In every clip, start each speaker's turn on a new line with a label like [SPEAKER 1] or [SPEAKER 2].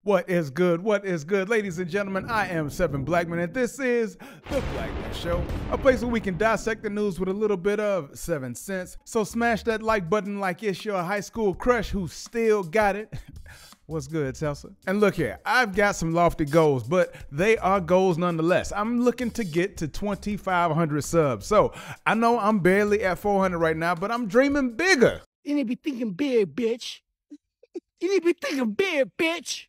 [SPEAKER 1] What is good? What is good? Ladies and gentlemen, I am Blackman, and this is The Blackman Show, a place where we can dissect the news with a little bit of 7 cents. So smash that like button like it's your high school crush who still got it. What's good, Telsa? And look here, I've got some lofty goals, but they are goals nonetheless. I'm looking to get to 2,500 subs. So I know I'm barely at 400 right now, but I'm dreaming bigger.
[SPEAKER 2] You need to be thinking big, bitch. You need to be thinking big, bitch.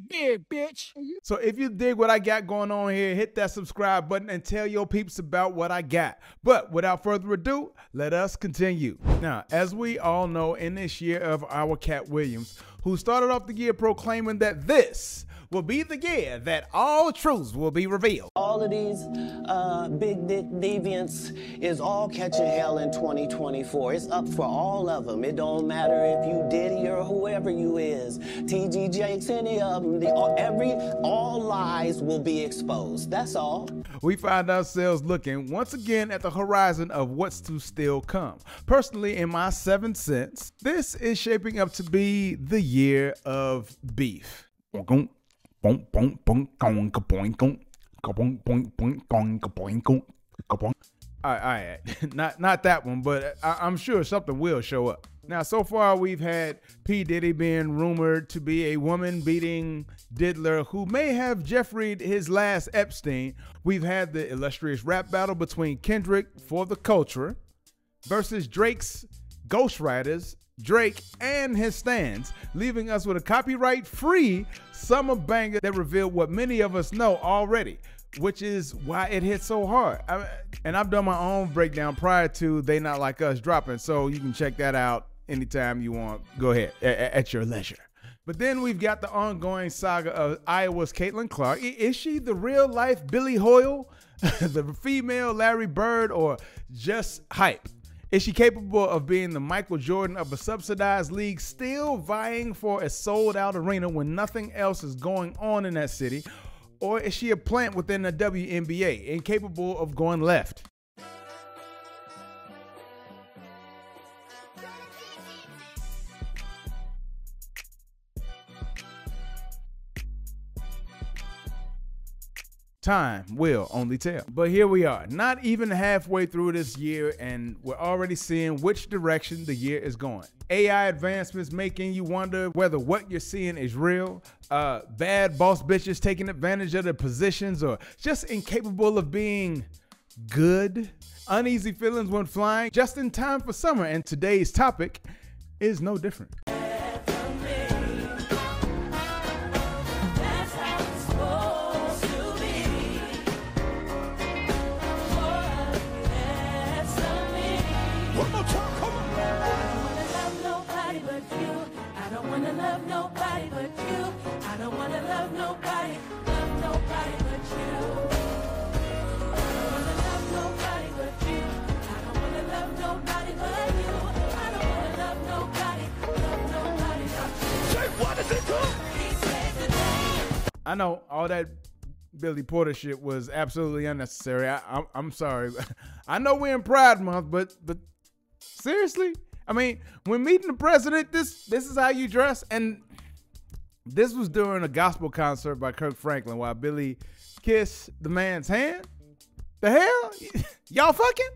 [SPEAKER 2] Big, bitch.
[SPEAKER 1] So if you dig what I got going on here, hit that subscribe button and tell your peeps about what I got. But without further ado, let us continue. Now, as we all know, in this year of our Cat Williams, who started off the year proclaiming that this will be the year that all truths will be revealed.
[SPEAKER 3] All of these big dick deviants is all catching hell in 2024. It's up for all of them. It don't matter if you Diddy or whoever you is, TG Jakes, any of them. All lies will be exposed. That's all.
[SPEAKER 1] We find ourselves looking once again at the horizon of what's to still come. Personally, in my 7 cents, this is shaping up to be the year of beef. All right. Not that one, but I'm sure something will show up. Now, so far, we've had P. Diddy being rumored to be a woman-beating diddler who may have Jeffrey'd his last Epstein. We've had the illustrious rap battle between Kendrick for the Culture versus Drake's ghostwriters, Drake and his stands, leaving us with a copyright-free summer banger that revealed what many of us know already, which is why it hit so hard. And I've done my own breakdown prior to They Not Like Us dropping, so you can check that out anytime you want. Go ahead, at your leisure. But then we've got the ongoing saga of Iowa's Caitlin Clark. Is she the real-life Billy Hoyle, the female Larry Bird, or just hype? Is she capable of being the Michael Jordan of a subsidized league, still vying for a sold-out arena when nothing else is going on in that city? Or is she a plant within the WNBA, incapable of going left? Time will only tell. But here we are, not even halfway through this year, and we're already seeing which direction the year is going. AI advancements making you wonder whether what you're seeing is real, bad boss bitches taking advantage of their positions, or just incapable of being good, uneasy feelings when flying, just in time for summer, and today's topic is no different. I know all that Billy Porter shit was absolutely unnecessary. I'm sorry. I know we're in Pride Month, but seriously? I mean, when meeting the president, this is how you dress? And this was during a gospel concert by Kirk Franklin while Billy kissed the man's hand? The hell? Y'all fucking?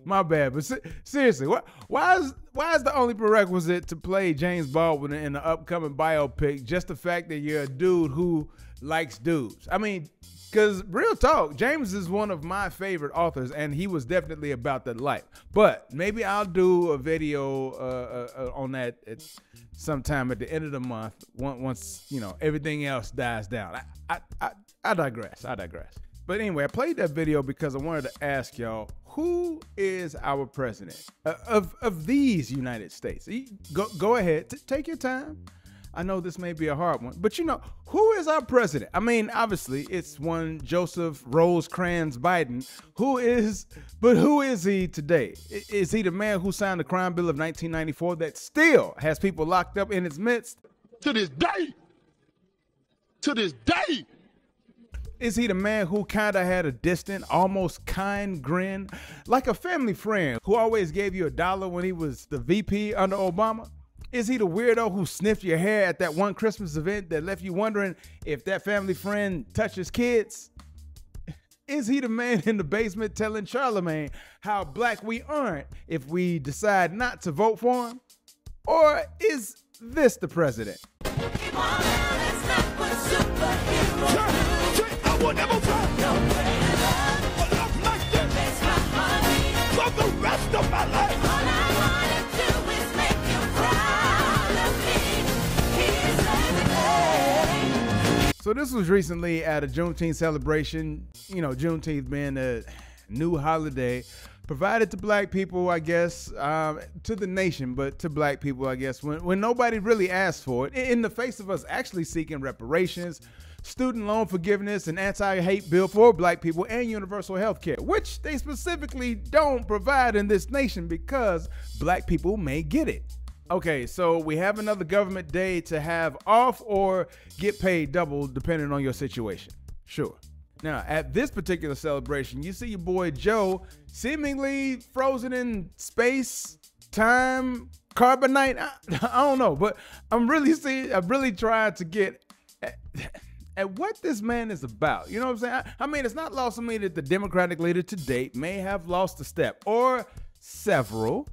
[SPEAKER 1] My bad, but seriously, why is the only prerequisite to play James Baldwin in the upcoming biopic just the fact that you're a dude who likes dudes? I mean, because real talk, James is one of my favorite authors, and he was definitely about that life. But maybe I'll do a video on that sometime at the end of the month once everything else dies down. I digress. But anyway, I played that video because I wanted to ask y'all, who is our president of these United States? Go ahead, take your time. I know this may be a hard one, but who is our president? I mean, obviously it's one Joseph Rosecrans Biden. Who is he today? Is he the man who signed the crime bill of 1994 that still has people locked up in its midst?
[SPEAKER 4] To this day.
[SPEAKER 1] Is he the man who kinda had a distant, almost kind grin? Like a family friend who always gave you $1 when he was the VP under Obama? Is he the weirdo who sniffed your hair at that one Christmas event that left you wondering if that family friend touches kids? Is he the man in the basement telling Charlemagne how black we aren't if we decide not to vote for him? Or is this the president?
[SPEAKER 4] I will never find no greater love, a love like this for the rest of my life. All I wanna do is make you proud of
[SPEAKER 1] me. So this was recently at a Juneteenth celebration, you know, Juneteenth being a new holiday provided to black people, I guess, to the nation, but to black people, I guess, when nobody really asked for it, in the face of us actually seeking reparations, student loan forgiveness, an anti-hate bill for black people, and universal health care, which they specifically don't provide in this nation because black people may get it. Okay, so we have another government day to have off or get paid double depending on your situation. Sure. Now, at this particular celebration, you see your boy Joe seemingly frozen in space, time, carbonite. I don't know, but I'm really trying to get at what this man is about. You know what I'm saying? I mean, it's not lost on me that the Democratic leader to date may have lost a step or several.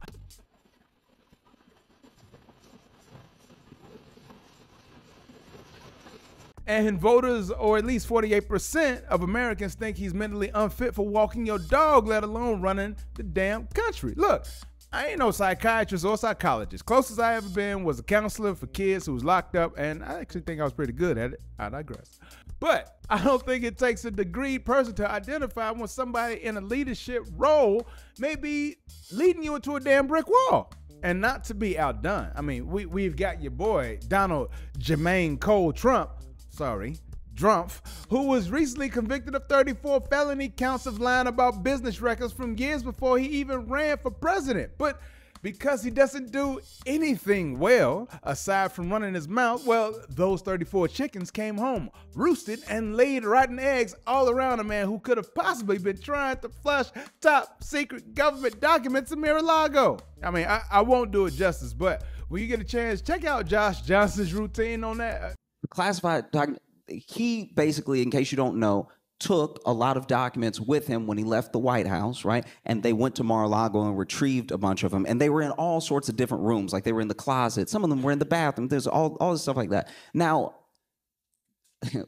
[SPEAKER 1] And voters, or at least 48% of Americans, think he's mentally unfit for walking your dog, let alone running the damn country. Look, I ain't no psychiatrist or psychologist. Closest I ever been was a counselor for kids who was locked up, and I actually think I was pretty good at it. I digress. But I don't think it takes a degreed person to identify when somebody in a leadership role may be leading you into a damn brick wall. And not to be outdone, I mean, we've got your boy, Donald Jermaine Cole Trump, Drumpf, who was recently convicted of 34 felony counts of lying about business records from years before he even ran for president. But because he doesn't do anything well, aside from running his mouth, well, those 34 chickens came home, roosted, and laid rotten eggs all around a man who could have possibly been trying to flush top secret government documents in Mar-a-Lago. I mean, I won't do it justice, but when you get a chance, check out Josh Johnson's routine on that.
[SPEAKER 5] Classified document. He basically, in case you don't know, took a lot of documents with him when he left the White House, right? And they went to Mar-a-Lago and retrieved a bunch of them. And they were in all sorts of different rooms. Like they were in the closet. Some of them were in the bathroom. There's all this stuff like that. Now,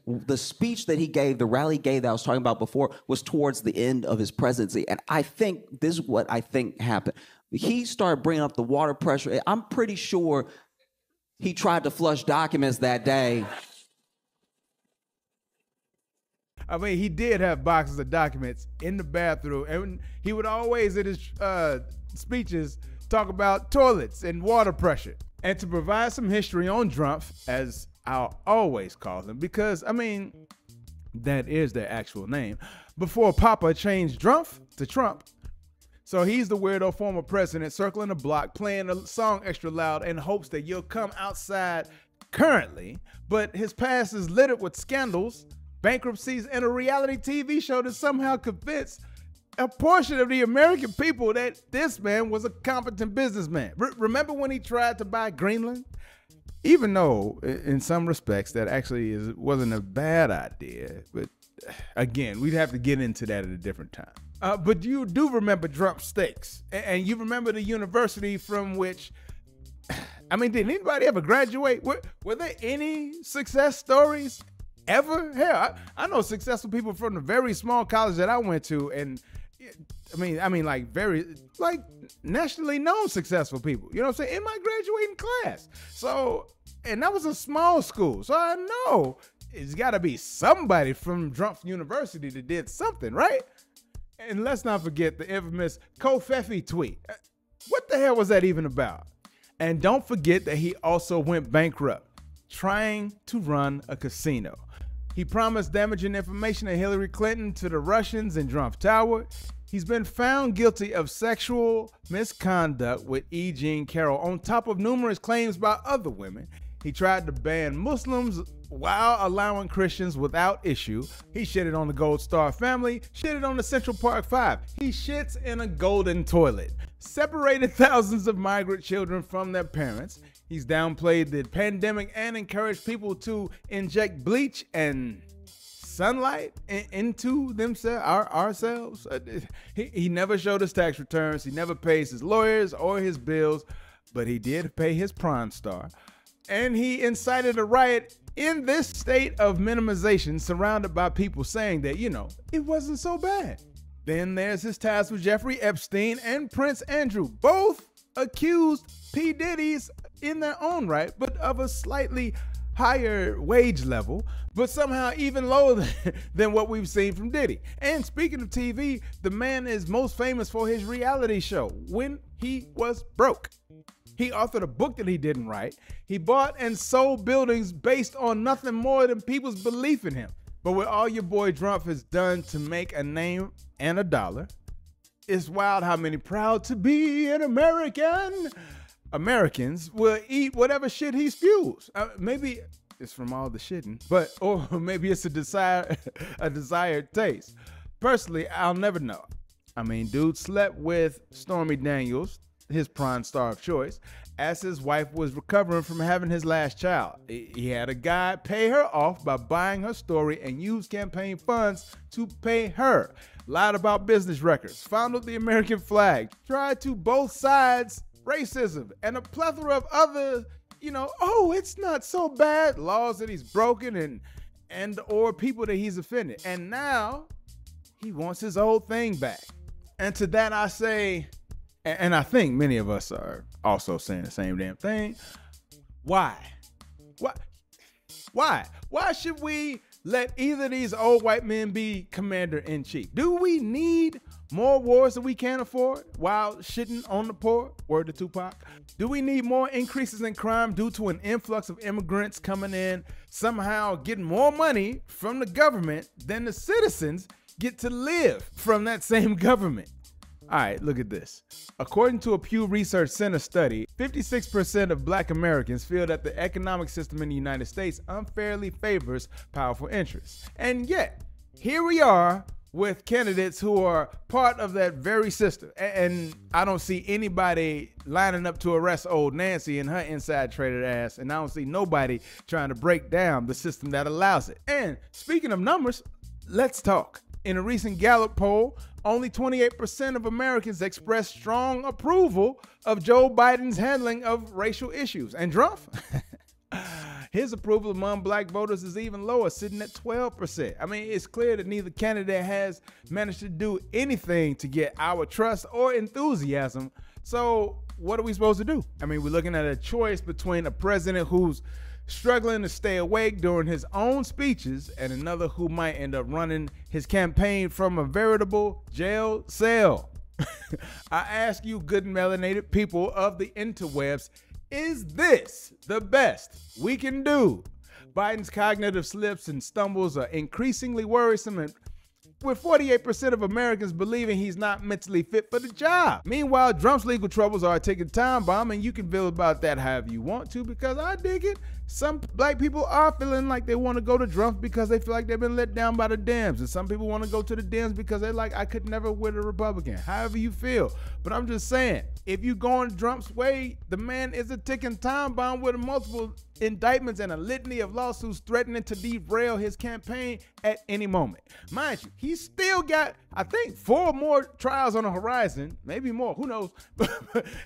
[SPEAKER 5] the speech that he gave, the rally he gave that I was talking about before, was towards the end of his presidency. And I think this is what I think happened. He started bringing up the water pressure. I'm pretty sure he tried to flush documents that day.
[SPEAKER 1] I mean, he did have boxes of documents in the bathroom, and he would always, in his speeches, talk about toilets and water pressure. And to provide some history on Drumpf, as I'll always call him, because, I mean, that is their actual name, before Papa changed Drumpf to Trump. So he's the weirdo former president circling the block, playing a song extra loud in hopes that you'll come outside currently, but his past is littered with scandals, bankruptcies, and a reality TV show that somehow convinced a portion of the American people that this man was a competent businessman. Remember when he tried to buy Greenland? Even though, in some respects, that actually wasn't a bad idea. But again, we'd have to get into that at a different time. But you do remember Drump Stakes, and you remember the university from which, I mean, did anybody ever graduate? Were there any success stories ever? Hell, I know successful people from the very small college that I went to, and I mean, like very, like nationally known successful people. You know what I'm saying? In my graduating class. So, and that was a small school, so I know it's got to be somebody from Drumpf University that did something, right? And let's not forget the infamous Kofefe tweet. What the hell was that even about? And don't forget that he also went bankrupt trying to run a casino. He promised damaging information of Hillary Clinton to the Russians in Trump Tower. He's been found guilty of sexual misconduct with E. Jean Carroll, on top of numerous claims by other women. He tried to ban Muslims while allowing Christians without issue. He shitted on the Gold Star family, shitted on the Central Park Five. He shits in a golden toilet, separated thousands of migrant children from their parents. He's downplayed the pandemic and encouraged people to inject bleach and sunlight into themselves, ourselves. He never showed his tax returns. He never pays his lawyers or his bills, but he did pay his Prime Star. And he incited a riot in this state of minimization, surrounded by people saying that, you know, it wasn't so bad. Then there's his ties with Jeffrey Epstein and Prince Andrew, both accused P. Diddy's in their own right, but of a slightly higher wage level, but somehow even lower than what we've seen from Diddy. And speaking of TV, the man is most famous for his reality show, When He Was Broke. He authored a book that he didn't write. He bought and sold buildings based on nothing more than people's belief in him. But what all your boy Trump has done to make a name and a dollar, it's wild how many proud to be an American Americans will eat whatever shit he spews. Maybe it's from all the shitting, or maybe it's a desired taste. Personally, I'll never know. I mean, dude slept with Stormy Daniels, his Prime Star of choice, as his wife was recovering from having his last child. He had a guy pay her off by buying her story and used campaign funds to pay her. Lied about business records, fondled the American flag, tried to both sides racism, and a plethora of other, oh, it's not so bad laws that he's broken and or people that he's offended. And now he wants his old thing back. And to that I say, and I think many of us are also saying the same damn thing, why? Why should we let either of these old white men be commander-in-chief? Do we need more wars that we can't afford while shitting on the poor? Word to Tupac. Do we need more increases in crime due to an influx of immigrants coming in, somehow getting more money from the government than the citizens get to live from that same government? All right, look at this. According to a Pew Research Center study, 56% of Black Americans feel that the economic system in the United States unfairly favors powerful interests. And yet, here we are with candidates who are part of that very system. And I don't see anybody lining up to arrest old Nancy and her inside traded ass. And I don't see nobody trying to break down the system that allows it. And speaking of numbers, let's talk. In a recent Gallup poll, only 28% of Americans expressed strong approval of Joe Biden's handling of racial issues. And Trump? His approval among Black voters is even lower, sitting at 12%. I mean, it's clear that neither candidate has managed to do anything to get our trust or enthusiasm. So what are we supposed to do? I mean, we're looking at a choice between a president who's struggling to stay awake during his own speeches and another who might end up running his campaign from a veritable jail cell. I ask you, good melanated people of the interwebs, is this the best we can do? Biden's cognitive slips and stumbles are increasingly worrisome, and with 48% of Americans believing he's not mentally fit for the job. Meanwhile, Trump's legal troubles are a ticking time bomb, and you can feel about that however you want to, because I dig it. Some Black people are feeling like they want to go to Trump because they feel like they've been let down by the Dems, and some people want to go to the Dems because they're like, I could never with a Republican. However you feel. But I'm just saying, if you go on Trump's way, the man is a ticking time bomb with multiple indictments and a litany of lawsuits threatening to derail his campaign at any moment. Mind you, he's still got, I think, 4 more trials on the horizon, maybe more, who knows?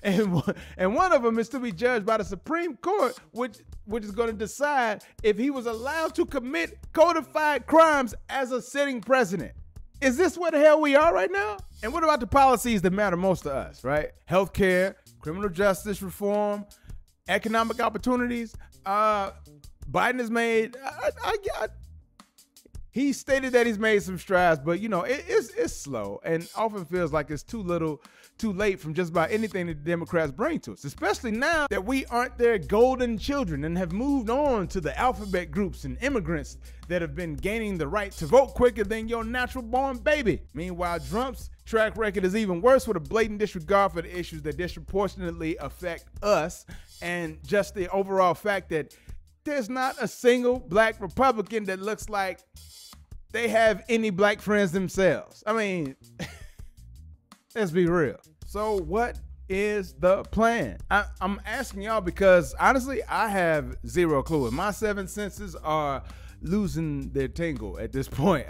[SPEAKER 1] and one of them is to be judged by the Supreme Court, which is going to decide if he was allowed to commit codified crimes as a sitting president. Is this where the hell we are right now? And what about the policies that matter most to us, right? Healthcare, criminal justice reform, economic opportunities. Biden has made, he stated that he's made some strides, but it's slow and often feels like it's too little, too late from just about anything that the Democrats bring to us, especially now that we aren't their golden children and have moved on to the alphabet groups and immigrants that have been gaining the right to vote quicker than your natural born baby. Meanwhile, Trump's track record is even worse, with a blatant disregard for the issues that disproportionately affect us, and just the overall fact that there's not a single black Republican that looks like they have any black friends themselves. I mean, let's be real. So what is the plan? I'm asking y'all because honestly, I have zero clue. And my seven senses are losing their tingle at this point.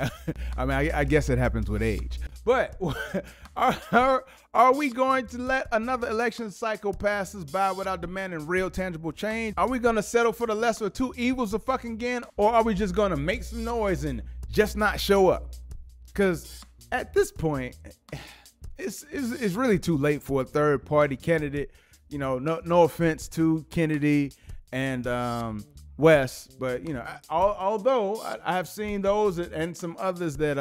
[SPEAKER 1] I mean, I guess it happens with age. But are we going to let another election cycle pass us by without demanding real tangible change? Are we going to settle for the lesser of two evils of fucking again? Or are we just going to make some noise and just not show up? Because at this point, it's really too late for a third party candidate. You know, no offense to Kennedy and West, but you know, although I have seen those and some others that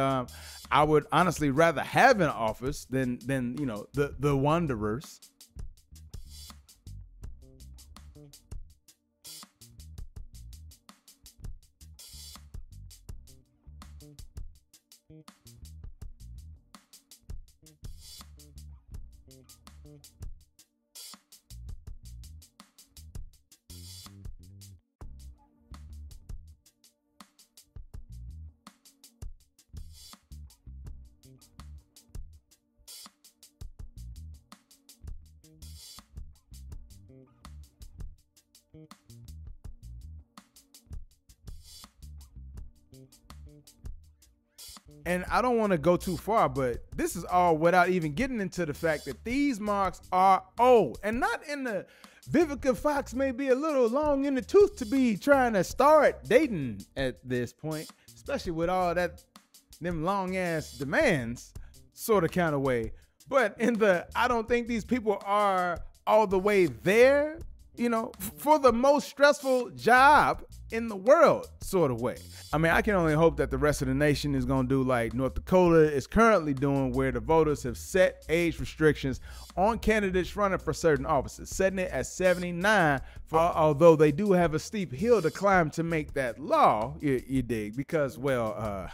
[SPEAKER 1] I would honestly rather have in office than you know the wanderers. And I don't want to go too far, but this is all without even getting into the fact that these marks are old and not in the Vivica Fox may be a little long in the tooth to be trying to start dating at this point, especially with all that them long ass demands sort of kind of way. But in the I don't think these people are all the way there, you know, for the most stressful job in the world sort of way. I mean, I can only hope that the rest of the nation is going to do like North Dakota is currently doing, where the voters have set age restrictions on candidates running for certain offices, setting it at 79, although they do have a steep hill to climb to make that law, you dig, because, well,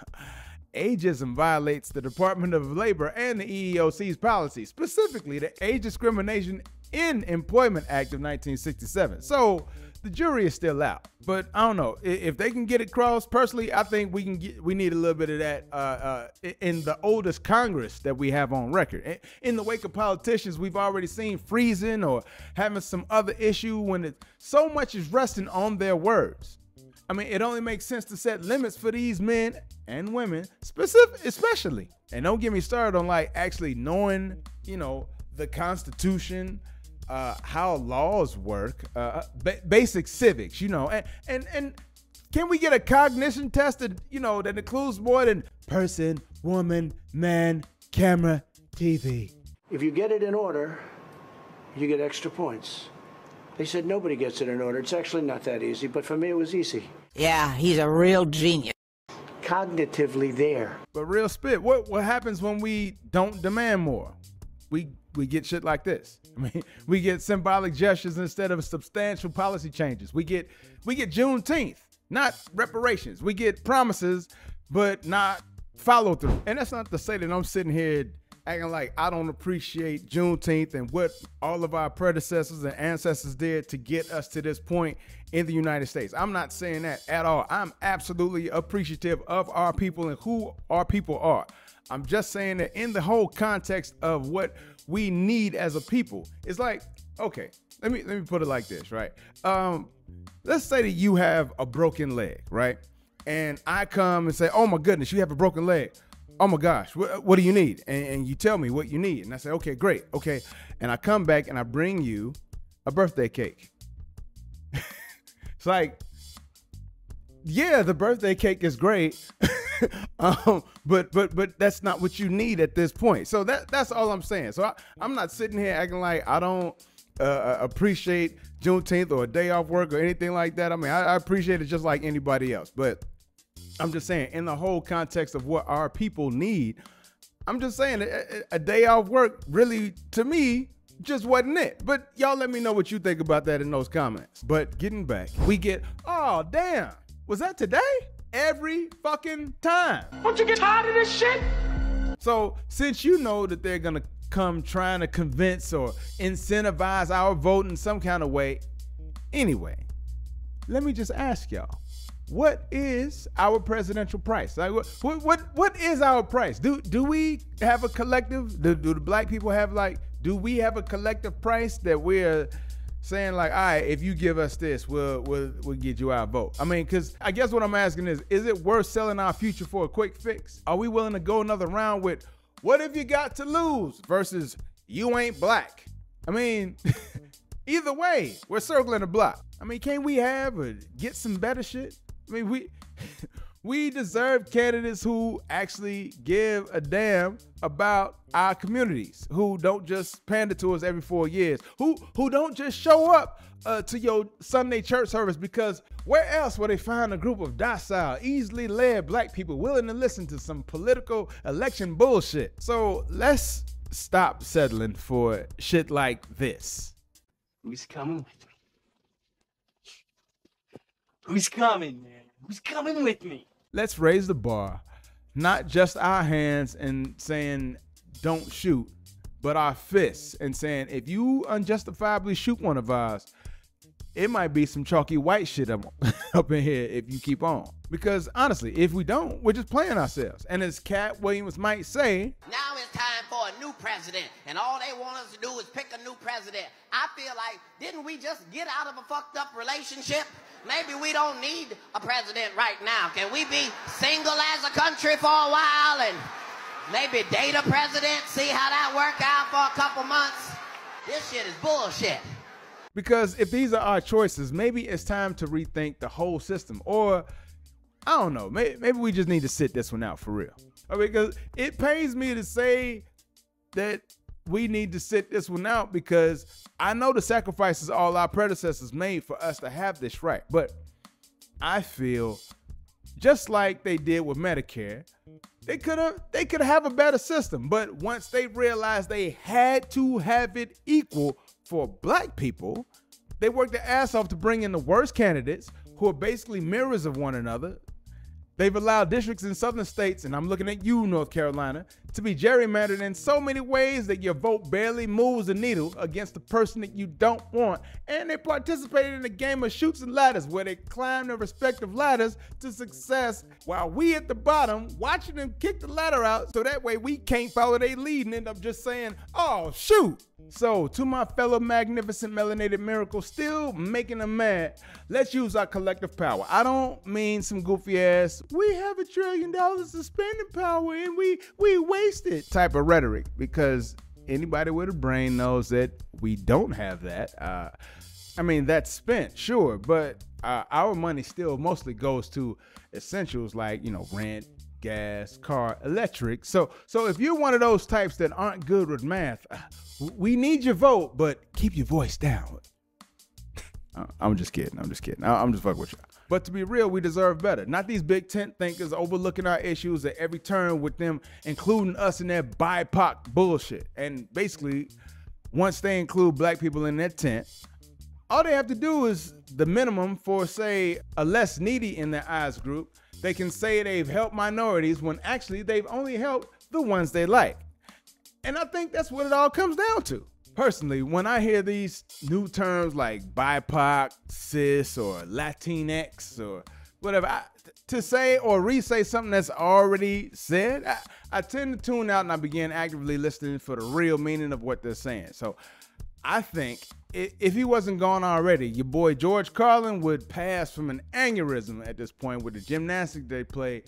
[SPEAKER 1] ageism violates the Department of Labor and the EEOC's policy, specifically the Age Discrimination in Employment Act of 1967. So the jury is still out, but I don't know if they can get it crossed. Personally, I think we need a little bit of that in the oldest Congress that we have on record. In the wake of politicians we've already seen freezing or having some other issue when so much is resting on their words. I mean, it only makes sense to set limits for these men and women, especially. And don't get me started on like actually knowing, you know, the Constitution, how laws work, basic civics, you know, and can we get a cognition test that, you know, that includes more than person, woman, man, camera, TV?
[SPEAKER 2] If you get it in order, you get extra points. They said nobody gets it in order. It's actually not that easy, but for me it was easy.
[SPEAKER 6] Yeah, he's a real genius.
[SPEAKER 2] Cognitively there.
[SPEAKER 1] But real spit, what happens when we don't demand more? We get shit like this. I mean, we get symbolic gestures instead of substantial policy changes. We get Juneteenth, not reparations. We get promises, but not follow through. And that's not to say that I'm sitting here acting like I don't appreciate Juneteenth and what all of our predecessors and ancestors did to get us to this point in the United States. I'm not saying that at all. I'm absolutely appreciative of our people and who our people are. I'm just saying that in the whole context of what we need as a people, it's like, okay, let me put it like this, right? Let's say that you have a broken leg, right? And I come and say, oh my goodness, you have a broken leg. Oh my gosh, what do you need? And you tell me what you need. And I say, okay, great, okay. And I come back and I bring you a birthday cake. It's like, yeah, the birthday cake is great, but that's not what you need at this point. So that's all I'm saying. So I'm not sitting here acting like I don't appreciate Juneteenth or a day off work or anything like that. I mean, I appreciate it just like anybody else. But I'm just saying, in the whole context of what our people need, I'm just saying a day off work really, to me, just wasn't it. But y'all let me know what you think about that in those comments. But getting back, we get, oh, damn. Was that today? Every fucking time.
[SPEAKER 2] Don't you get tired of this shit?
[SPEAKER 1] So since you know that they're gonna come trying to convince or incentivize our vote in some kind of way, anyway, let me just ask y'all, what is our presidential price? Like, what is our price? Do we have a collective? Do the black people have do we have a collective price that we're saying like, all right, if you give us this, we'll get you our vote? I mean, because I guess what I'm asking is it worth selling our future for a quick fix? Are we willing to go another round with what have you got to lose versus you ain't black? I mean, either way, we're circling the block. I mean, can't we have or get some better shit? I mean, we deserve candidates who actually give a damn about our communities, who don't just pander to us every 4 years, who don't just show up to your Sunday church service because where else will they find a group of docile, easily led black people willing to listen to some political election bullshit? So let's stop settling for shit like this.
[SPEAKER 7] Who's coming with me? Who's coming, man? Who's coming with me?
[SPEAKER 1] Let's raise the bar, not just our hands and saying don't shoot, but our fists and saying if you unjustifiably shoot one of ours, it might be some chalky white shit up in here if you keep on. Because honestly, if we don't, we're just playing ourselves. And as Cat Williams might say,
[SPEAKER 8] now it's time for a new president, and all they want us to do is pick a new president. I feel like, didn't we just get out of a fucked up relationship? Maybe we don't need a president right now. Can we be single as a country for a while and maybe date a president, see how that work out for a couple months? This shit is bullshit.
[SPEAKER 1] Because if these are our choices, maybe it's time to rethink the whole system. Or, I don't know, maybe we just need to sit this one out for real. Because it pains me to say that we need to sit this one out because I know the sacrifices all our predecessors made for us to have this right. But I feel just like they did with Medicare, they could have a better system. But once they realized they had to have it equal for black people, they worked their ass off to bring in the worst candidates who are basically mirrors of one another. They've allowed districts in southern states, and I'm looking at you, North Carolina, to be gerrymandered in so many ways that your vote barely moves the needle against the person that you don't want. And they participated in a game of chutes and ladders where they climb their respective ladders to success while we at the bottom watching them kick the ladder out so that way we can't follow their lead and end up just saying, oh, shoot. So to my fellow magnificent melanated miracles still making them mad, let's use our collective power. I don't mean some goofy ass, we have $1 trillion of spending power and we waste it type of rhetoric, because anybody with a brain knows that we don't have that. I mean, that's spent, sure, but our money still mostly goes to essentials like, rent, gas, car, electric. So if you're one of those types that aren't good with math, we need your vote, but keep your voice down. I'm just kidding. I'm just fucking with you. But to be real, we deserve better. Not these big tent thinkers overlooking our issues at every turn with them including us in their BIPOC bullshit. And basically, once they include black people in their tent, all they have to do is the minimum for, say, a less needy in their eyes group. They can say they've helped minorities when actually they've only helped the ones they like. And I think that's what it all comes down to. Personally, when I hear these new terms like BIPOC, cis, or Latinx, or whatever, to say or re-say something that's already said, I tend to tune out and I begin actively listening for the real meaning of what they're saying. So I think if he wasn't gone already, your boy George Carlin would pass from an aneurysm at this point with the gymnastics they play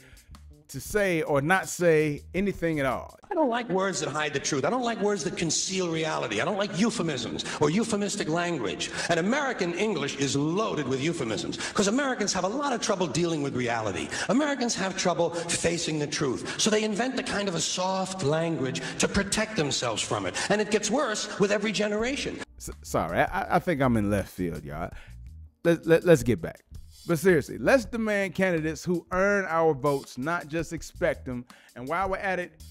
[SPEAKER 1] to say or not say anything at all.
[SPEAKER 9] I don't like words that hide the truth. I don't like words that conceal reality. I don't like euphemisms or euphemistic language. And American English is loaded with euphemisms because Americans have a lot of trouble dealing with reality. Americans have trouble facing the truth. So they invent a kind of a soft language to protect themselves from it. And it gets worse with every generation.
[SPEAKER 1] Sorry, I think I'm in left field, y'all. Let's get back. But seriously, let's demand candidates who earn our votes, not just expect them. And while we're at it,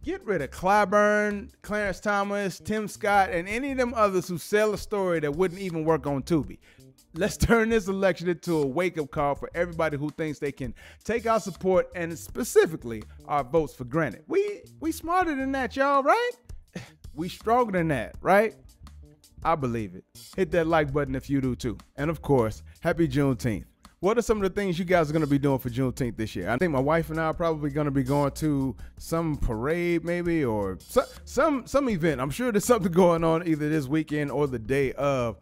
[SPEAKER 1] get rid of Clyburn, Clarence Thomas, Tim Scott, and any of them others who sell a story that wouldn't even work on Tubi. Let's turn this election into a wake-up call for everybody who thinks they can take our support and specifically our votes for granted. We smarter than that, y'all, right? We stronger than that, right? I believe it. Hit that like button if you do too. And of course, Happy Juneteenth. What are some of the things you guys are going to be doing for Juneteenth this year? I think my wife and I are probably going to be going to some parade maybe, or some event. I'm sure there's something going on either this weekend or the day of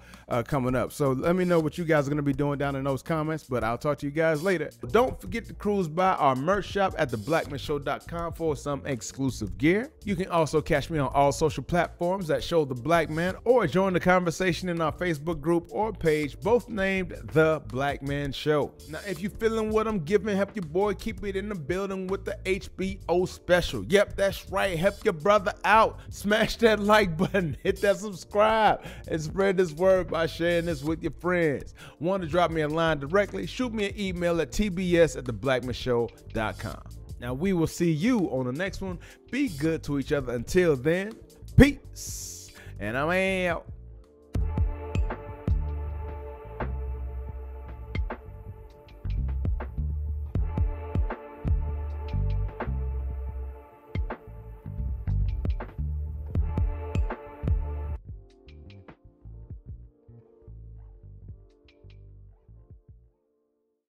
[SPEAKER 1] coming up. So let me know what you guys are going to be doing down in those comments, but I'll talk to you guys later. Don't forget to cruise by our merch shop at theblackmanshow.com for some exclusive gear. You can also catch me on all social platforms that show The Blackman, or join the conversation in our Facebook group or page, both named The Blackman Show. Now, if you're feeling what I'm giving, help your boy keep it in the building with the HBO special. Yep, that's right. Help your brother out. Smash that like button, hit that subscribe, and spread this word by sharing this with your friends. Want to drop me a line directly? Shoot me an email at tbs@theblackmanshow.com. Now, we will see you on the next one. Be good to each other. Until then, peace. And I'm out.